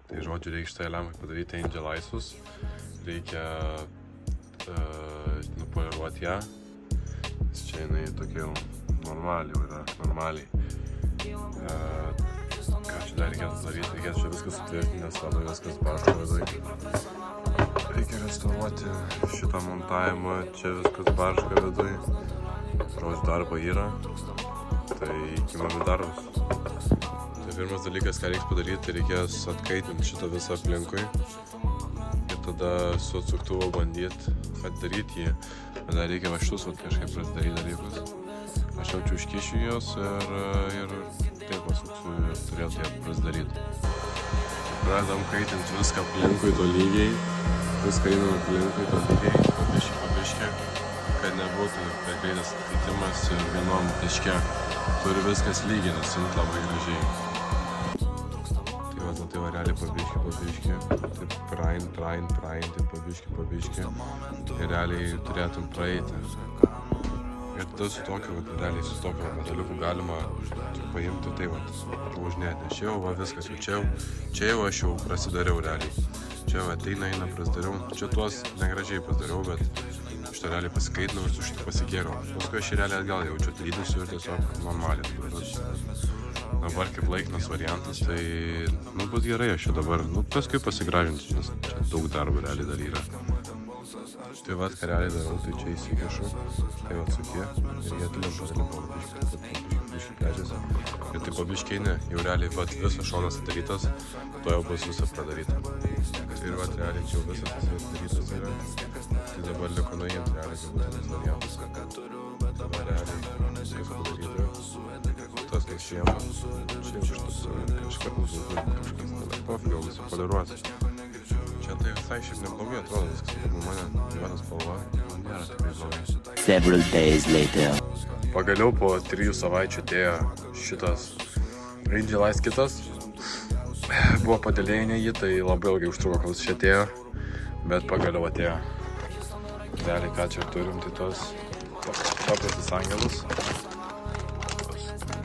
Tai žodžiu, reikia šitą lemą padaryti Angelaisus. Reikia nupoliruoti ją. Nes čia jinai tokia jau normaliai. Ką čia dar reikėtų daryti? Reikėtų čia viskas sutvirtinti, nes labai viskas barška vidui. Reikia restauruoti šitą montavimą, čia viskas barška vidui. Žodžiu, darbo yra. Tai imame darbus. Tai pirmas dalykas, ką reikia padaryti, reikės atkaitinti šitą visą aplinkui. Ir tada su atsuktuvu bandyti atdaryti jį. Bet dar reikia va šitus kažkaip prasidaryti dalykus. Aš jaučiu užkišiu jos ir taip pasuksiu ir turėtų ją prasidaryti. Pradedam kaitinti viską aplinkui tolygiai. Viską einam aplinkui tolygiai, pabiški, kad nebūtų per greitas atkaitimas ir vienom taške. Turi viskas lygiai, nes simt labai gražiai. Tai va realiai pabiški, taip praein, taip pabiški ir realiai turėtum praeiti. Ir tada su tokiu medaliuku galima paimti tai va, užnėti, nes čia jau va viskas, čia jau aš jau prasidariau realiai. Čia va eina, prasidariau, čia tuos negražiai pasidariau, bet šitą realiai pasikaitinau ir su šitą pasigėriau. Paskui aš realiai atgal jaučiu atlydusiu ir tiesiog normaliai. Dabar kaip laikinas variantas, tai bus gerai aš jau dabar, paskui pasigražinti, nes čia daug darbo realiai dar yra. Tai va, ką realiai darau, tai čia įsikišu, tai va sukie ir jie atlimpa biškai plečiasi. Ir tai pabiškeini, jau realiai va visas šonas atidarytas, to jau bus visą pradaryta. Ir va realiai čia jau visas atidarytas yra, tai dabar liko nuėjant realiai tai būtinas variantas. Dabar realiai viskas padaryta, tas kaip šiemas, čia jau kažkas pofigiau visą poliruoti. Čia tai visai šiaip neblogai atrodo viskas, kaip mane juodas spalva, nėra tikrai blogai. Several days later. Pagaliau po 3 savaičių atėjo šitas Angelais kitas. Buvo padėlėjinė jį, tai labai ilgai užtruko, kol jis čia atėjo, bet pagaliau atėjo. Realiai ką čia turim, tai tos paprastus angelus.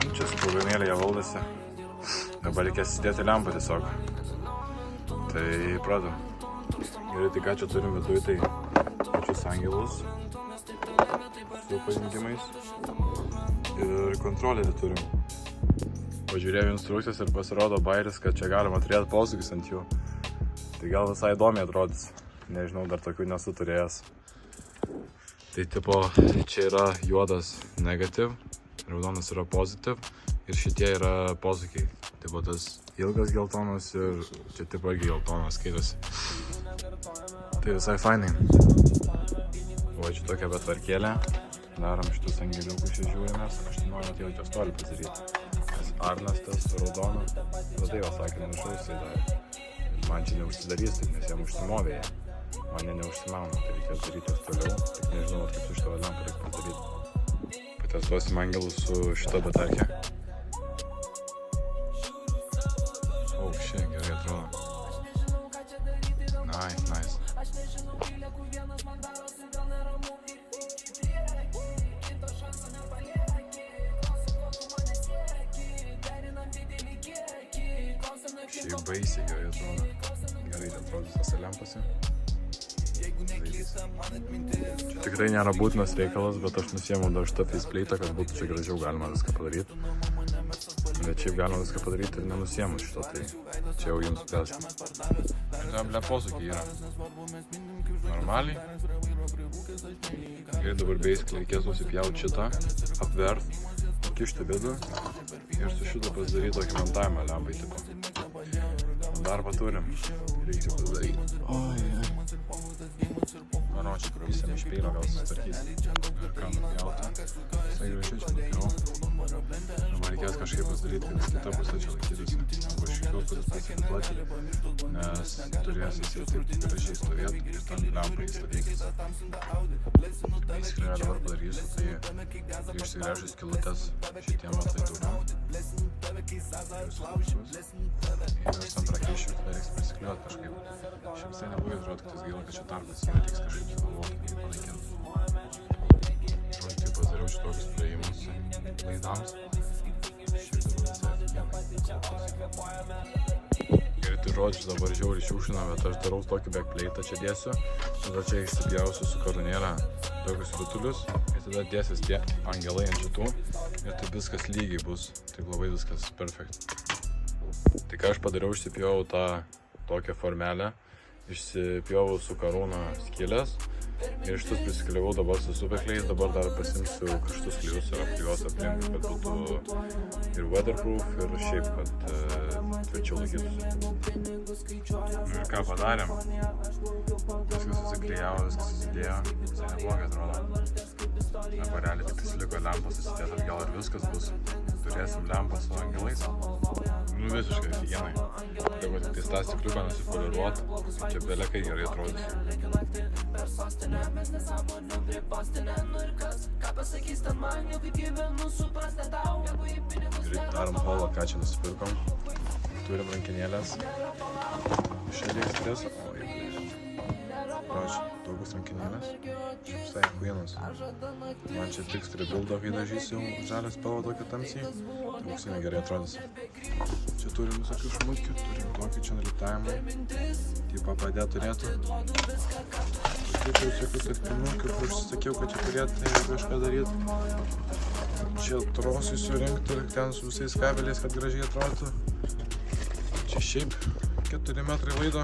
Čia su programėlėje valdasi. Dabar reikės įsidėti lempą tiesiog. Tai pradam. Gerai, tai ką čia turim viduje, tai pačius angelus su pajungimais ir kontrolerį turim. Pažiūrėjau instrukcijas ir pasirodo bairis, kad čia galima turėti posūkius ant jų. Tai gal visai įdomiai atrodys. Nežinau, dar tokių nesu turėjęs. Tai tipo, čia yra juodas negativ, raudonas yra pozitiv ir šitie yra posūkiai. Tipo tas ilgas geltonas ir čia tipo irgi geltonas skaitosi. Tai visai fainai. O čia tokia betvarkėlė. Darom šitus angeliukus čia žiūrimės. Aš tai noriu atėjau čia stolį pasidaryti. Nes Arnas tas raudonas, tai va sakė, nušaus tai darė. Man čia neužsidarys, taip, nes jam užsimovė jie. Man jie neužsimauna, tai reikės daryti jos toliau. Tik nežinau, kaip su šitą vadinam reikia padaryti. Patestuosim angelus su šita batarkė. Gerai atrodo. Nice. Šiaip baisiai gerai atrodo. Gerai atrodo visose lempose. Čia tikrai nėra būtinas reikalas, bet aš nusiėmiau dar šitą faceplate'ą, kad būtų čia gražiau galima viską padaryti. Bet šiaip galima viską padaryti ir nenusiėmus šito, tai čia jau jums spręsti. Ir ble posūkiai yra normaliai. Ir dabar basically reikės nusipjauti šitą, apvert, kišti vidų ir su šitą pasidaryti tokį montavimą lempai tipo. Darbą turim, reikia pasidaryti. Manau, čia visam iš peilio gal susitvarkys. Ir ką nupjauti. Visai gražiai čia nupjau. Dabar reikės kažkaip pasidaryti, kad kita pusė čia laikytųsi. Arba iš kitos pusės pasidaryti plačiai. Nes turės jis jau taip gražiai stovėti ir tam lempai stovėkis. Basically, dabar padarysiu, tai išsigręžiu skylutes šitiem atlaidūram. Ir tam prakišiu, tai reiks prisikliuoti kažkaip. Šiaip visai neblogai atrodo, kad gaila, kad čia tarpas yra, reiks kažkaip sugalvoti, kaip panaikinti. Žodžiu, tai padariau šitokius praėjimus laidams. Šiaip dabar visai atlikienai. Ir tai žodžiu dabar žiauriai šiukšina, bet aš darau tokį backplate'ą čia dėsiu. Tada čia išsipjausiu su karūnėlę tokius rutulius. Ir tada dėsis tie angelai ant šitų. Ir tai viskas lygiai bus. Taip labai viskas perfect. Tai ką aš padariau, išsipjovau tą tokią formelę. Išsipjovau su karūna skylės. Ir šitus prisikliavau dabar su supekliais. Dabar dar pasimsiu karštus klijus ir apklijuosiu aplink, kad būtų ir weatherproof, ir šiaip, kad tvirčiau laikytųsi. Ir ką padarėm? Viskas susiklijavo, viskas susidėjo. Visai neblogai atrodo. Dabar realiai tik pasiliko lempas susidėt atgal ir viskas bus. Turėsim lempą su angelais. Nu visiškai higienai. Jeigu tik tai tą stikliuką nusipoliruot, čia belekai gerai atrodys. Ir darom holą, ką čia nusipirkom. Turim rankinėlės. Iš AliExpress. Pavyzdžiui, tokius rankinėlės. Visai huienos. Man čia tiks rebuildo, kai dažysiu žalią spalvą tokią tamsiai. Tai auksinė gerai atrodys. Čia turim visokių šmutkių, turim tokį čia nalitavimą. Tipo padėt turėtų. Tokių visokių tarpinukių, kur užsisakiau, kad čia turėtų kažką daryti. Čia trosai surinkti ir ten su visais kabeliais, kad gražiai atrodytų. Čia šiaip 4 metrai laido.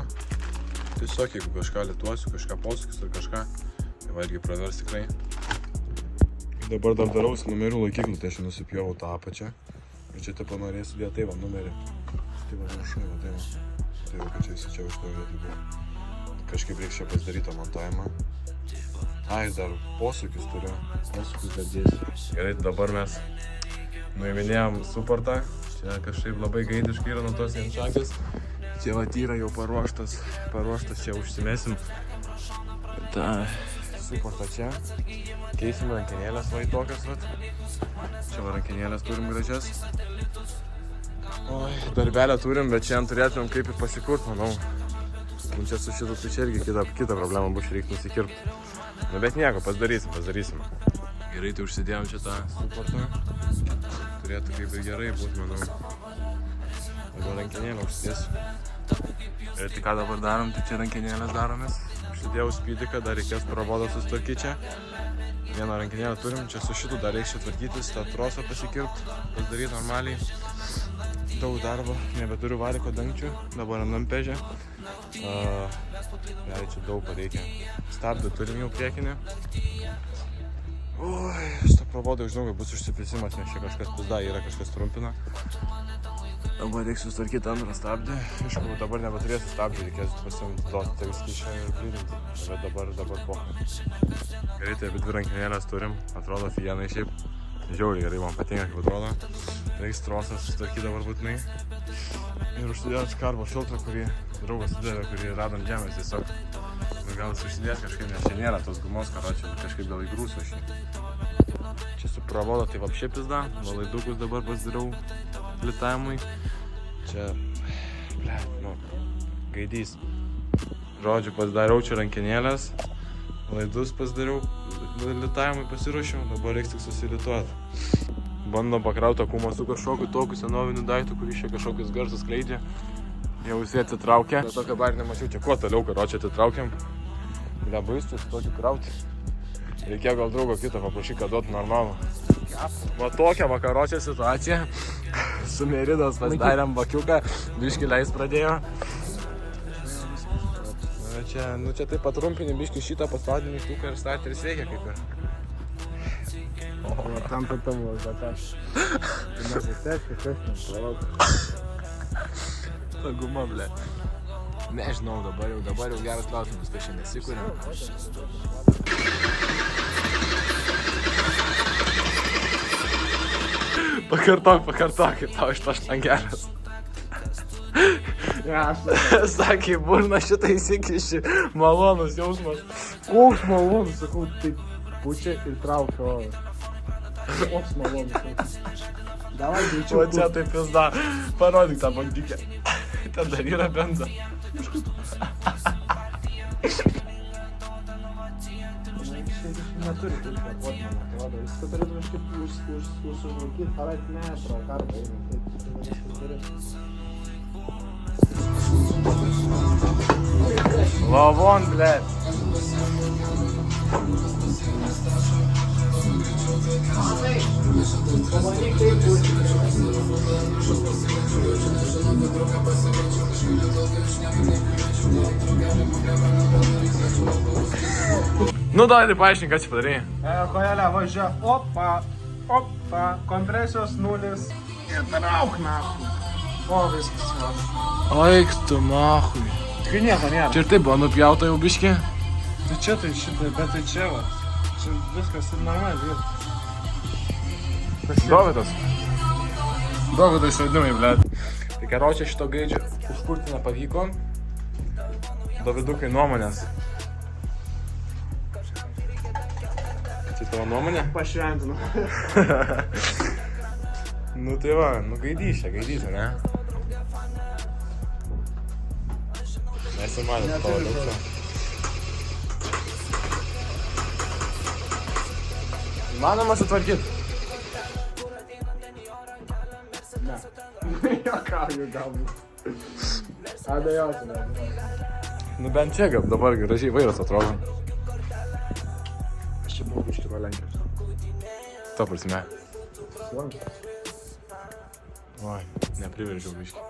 Tiesiog jeigu kažką lituosiu, kažką posūkis ar kažką, tai va irgi pravers tikrai. Dabar dar darausi numerių laikiklį, tai aš nusipjovau tą apačią. Ir čia taip norėsiu dėti tai va numerį. Tai va viršui, va tai va. Tai va, kad čia visi čia už to vietą buvo. Kažkaip reikia čia pasidaryti montavimą. Ai, dar posūkis turiu. Posūkis dar dėsiu. Gerai, dabar mes nuiminėjom suportą. Čia kažkaip labai gaidiškai yra nuo tos vienšakės. Čia vat yra jau paruoštas, čia užsimesim tą suportą čia. Keisim rankinėlės va į tokias vat. Čia va rankinėlės turim gražias. Oi, darbelę turim, bet šiandien turėtumėm kaip ir pasikurt, manau. Nu čia su šitu, tai čia irgi kita problema bus, reikia nusikirpt. Nu bet nieko, pasidarysim. Gerai, tai užsidėjom čia tą suportą. Turėtų kaip ir gerai būt, manau. Dabar rankinėlę užsidėsiu. Ir tai ką dabar darom, tai čia rankinėlės daromės. Užsidėjau spydiką, dar reikės provodą susitvarkyti čia. Vieną rankinėlę turim, čia su šitu dar reikia tvarkytis, tą trosą pasikirpt, pasidaryti normaliai. Daug darbo, nebeturiu variko dangčių, dabar ant pežė. Čia daug ko reikia. Stabdį turim jau priekinį. Oi, šitą provodą žinau, kad bus užsipisimas, nes čia kažkas pizda, yra kažkas trumpina. Dabar reiks susitvarkyti antrą stabdį. Aišku, dabar nebeturėsiu stabdį, reikės pasiimti to skyšę ir pridinti. Bet dabar pochai. Gerai, tai abi dvi rankinėlės turim. Atrodo fienai šiaip. Žiauriai gerai, man patinka, kaip atrodo. Reiks trosą susitvarkyti dabar būtinai. Ir užsidėjau karbo filtrą, kurį draugas sudėlė, kurį radom žemės tiesiog. Gal jis užsidės kažkaip, nes čia nėra tos gumos, karočią, kažkaip gal įgrūsiu aš jį. Čia su pravodo tai vapšė pizda. Valaidukus dabar pasidarau litavimui. Čia, gaidys. Žodžiu, pasidariau čia rankinėlės. Laidus pasidariau, litavimui pasiruošiau, dabar reiks tik susilituoti. Bandom pakrauti akumą su kažkokiu tokiu senoviniu daiktu, kuris čia kažkokius garsus skleidžia. Jau visi atsitraukia. Tokio bairį nemačiau, čia kuo toliau, karočią atsitraukiam. Lebaistu su tokiu krauti. Reikėjo gal draugo kito paprašyti, kad duotų normalų. Va tokia vakaročia situacija. Su Meridos pasidarėm bakiuką, biškį leis pradėjo. Čia taip patrumpinį biškį šitą paspaudį mygtuką ir starteris veikia kaip ir. O tam patavo, bet aš. Mes įsėsti, kas nepalauk. Ta guma, ble. Nežinau, dabar jau geras klausimas, tai šiandien nesikūrėm. Pakartok, tau iš to štangelės. Sakė, burna šitą įsikiši, malonus jausmas. Koks malonus, sakau, taip pučia ir traukia orą. Koks malonus. Davai, greičiau. O čia taip pizda, parodyk tą bandikę. Ten dar yra benza. Neturi taip kvėpuot, man atrodo. Jis kad turėtų kažkaip užsižvalgyti, parait metrą, kartą eina. Taip, Lavon, blėt. Pamatyk taip būti. Nu, davai, paaiškink, ką čia padarai. Kojelė važia, opa, kompresijos nulis ir trauk nahui. O, viskas va. Aik tu, mahui. Tikrai nieko nėra. Čia ir taip buvo nupjauta jau biški. Tai čia tai šitą, bet tai čia va. Čia viskas ir normaliai. Dovydas. Dovydas išradimai, blėt. Tai karočią šito gaidžio užkurti nepavyko. Dovydukai nuomonės. Tai tavo nuomonė? Pašventinu. Nu tai va, nu gaidys, ne? Nesimatė tavo daug. Įmanoma sutvarkyti? Ne. Jokauju galbūt. Abejotinai. Nu bent čia gal dabar gražiai vairas atrodo. Aš čia buvau biškį palenkęs. Ta prasme. Slankęs. Oi, nepriveržiau biškį.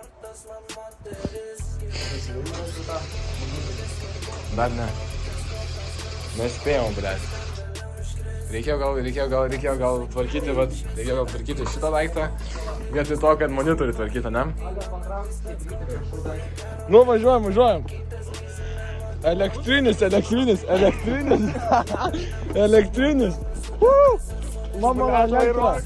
Dar ne. Nespėjom, blėt. Reikėjo gal tvarkyti, bet reikėjo gal tvarkyti šitą daiktą. Vietoj to, kad monitorių tvarkyti, ne? Nu, važiuojam. Elektrinis. Elektrinis. Mama, elektra.